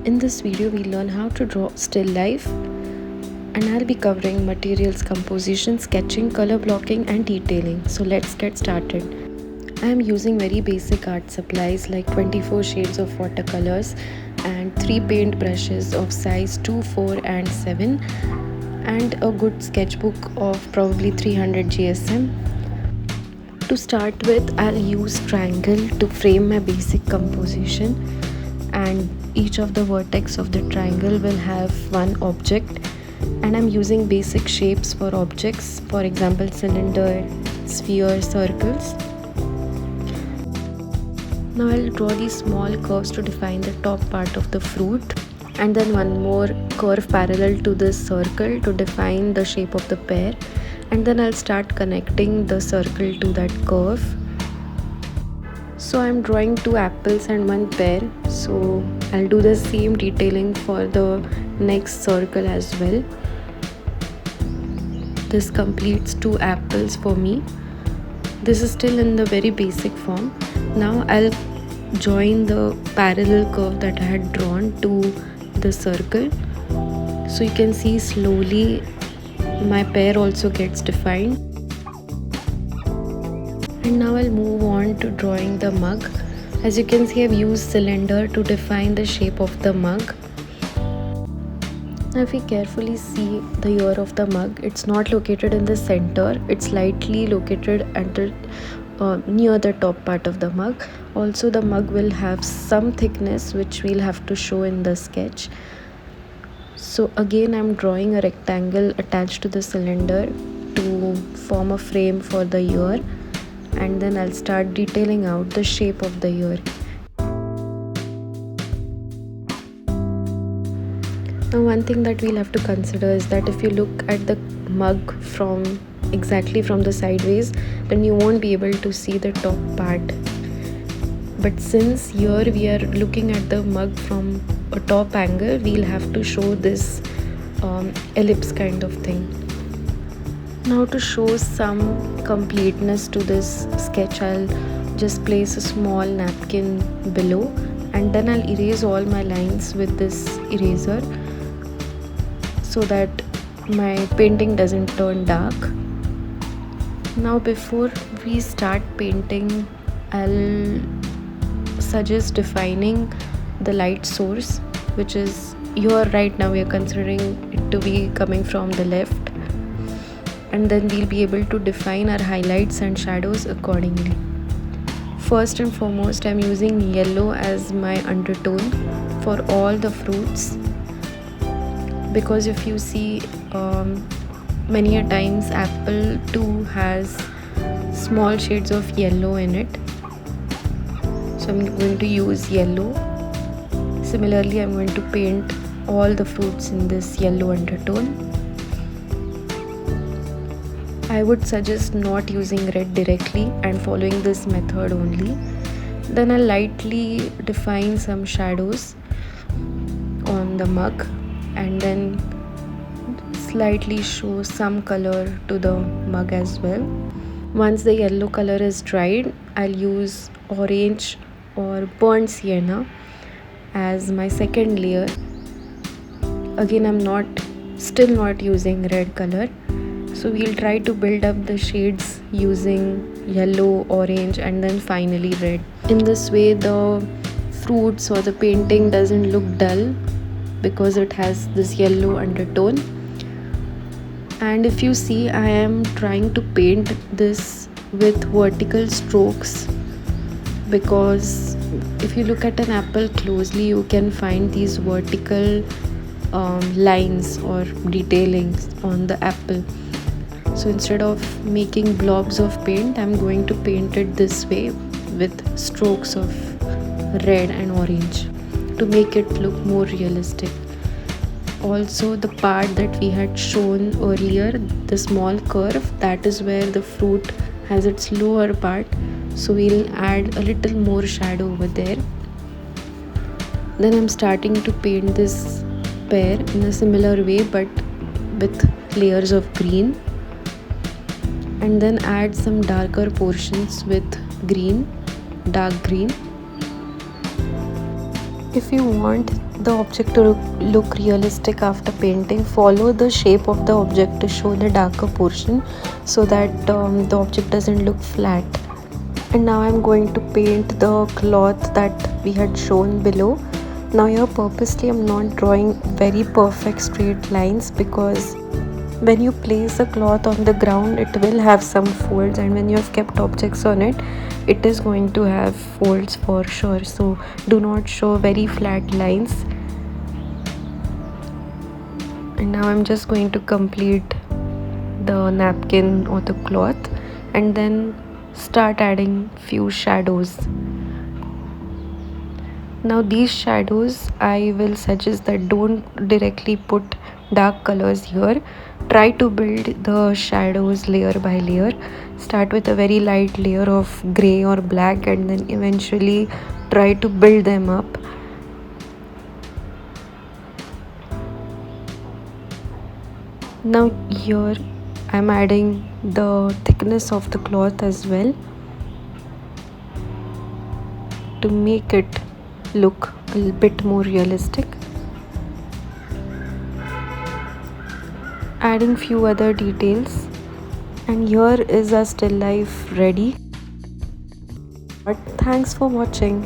In this video, we learn how to draw still life, and I'll be covering materials composition, sketching, color blocking and detailing. So let's get started. I am using very basic art supplies like 24 shades of watercolors and 3 paint brushes of size 2, 4 and 7 and a good sketchbook of probably 300 GSM. To start with, I'll use triangle to frame my basic composition, and each of the vertex of the triangle will have one object, and I'm using basic shapes for objects, for example cylinder, sphere, circles. Now I'll draw these small curves to define the top part of the fruit, and then one more curve parallel to this circle to define the shape of the pear, and then I'll start connecting the circle to that curve. So I'm drawing 2 apples and 1 pear, so I'll do the same detailing for the next circle as well. This completes 2 apples for me. This is still in the very basic form. Now I'll join the parallel curve that I had drawn to the circle. So you can see slowly my pear also gets defined. And now I'll move on to drawing the mug. As you can see, I've used cylinder to define the shape of the mug. Now if we carefully see the ear of the mug, it's not located in the center, it's slightly located near the top part of the mug. Also the mug will have some thickness which we'll have to show in the sketch. So again I'm drawing a rectangle attached to the cylinder to form a frame for the ear, and then I'll start detailing out the shape of the ear. Now one thing that we'll have to consider is that if you look at the mug exactly from the sideways, then you won't be able to see the top part. But since here we are looking at the mug from a top angle, we'll have to show this ellipse kind of thing. Now to show some completeness to this sketch, I'll just place a small napkin below, and then I'll erase all my lines with this eraser so that my painting doesn't turn dark. Now before we start painting, I'll suggest defining the light source, which is here. Right now we are considering it to be coming from the left, and then we'll be able to define our highlights and shadows accordingly. First and foremost, I'm using yellow as my undertone for all the fruits, because if you see many a times apple too has small shades of yellow in it. So I'm going to use yellow. Similarly, I'm going to paint all the fruits in this yellow undertone. I would suggest not using red directly and following this method only. Then I'll lightly define some shadows on the mug, and then slightly show some color to the mug as well. Once the yellow color is dried, I'll use orange or burnt sienna as my second layer. Again, I'm still not using red color. So we'll try to build up the shades using yellow, orange and then finally red. In this way the fruits or the painting doesn't look dull because it has this yellow undertone. And if you see, I am trying to paint this with vertical strokes, because if you look at an apple closely, you can find these vertical lines or detailings on the apple. So instead of making blobs of paint, I'm going to paint it this way with strokes of red and orange to make it look more realistic. Also, the part that we had shown earlier, the small curve, that is where the fruit has its lower part, so we'll add a little more shadow over there. Then I'm starting to paint this pear in a similar way but with layers of green, and then add some darker portions with green, dark green. If you want the object to look realistic after painting, follow the shape of the object to show the darker portion so that the object doesn't look flat. And now I'm going to paint the cloth that we had shown below. Now here purposely I'm not drawing very perfect straight lines, because when you place a cloth on the ground it will have some folds, and when you have kept objects on it, it is going to have folds for sure. So do not show very flat lines. And now I'm just going to complete the napkin or the cloth and then start adding few shadows. Now these shadows, I will suggest that don't directly put dark colors here. Try to build the shadows layer by layer. Start with a very light layer of gray or black and then eventually try to build them up. Now here I'm adding the thickness of the cloth as well to make it look a little bit more realistic. Adding few other details, and here is our still life ready. But thanks for watching.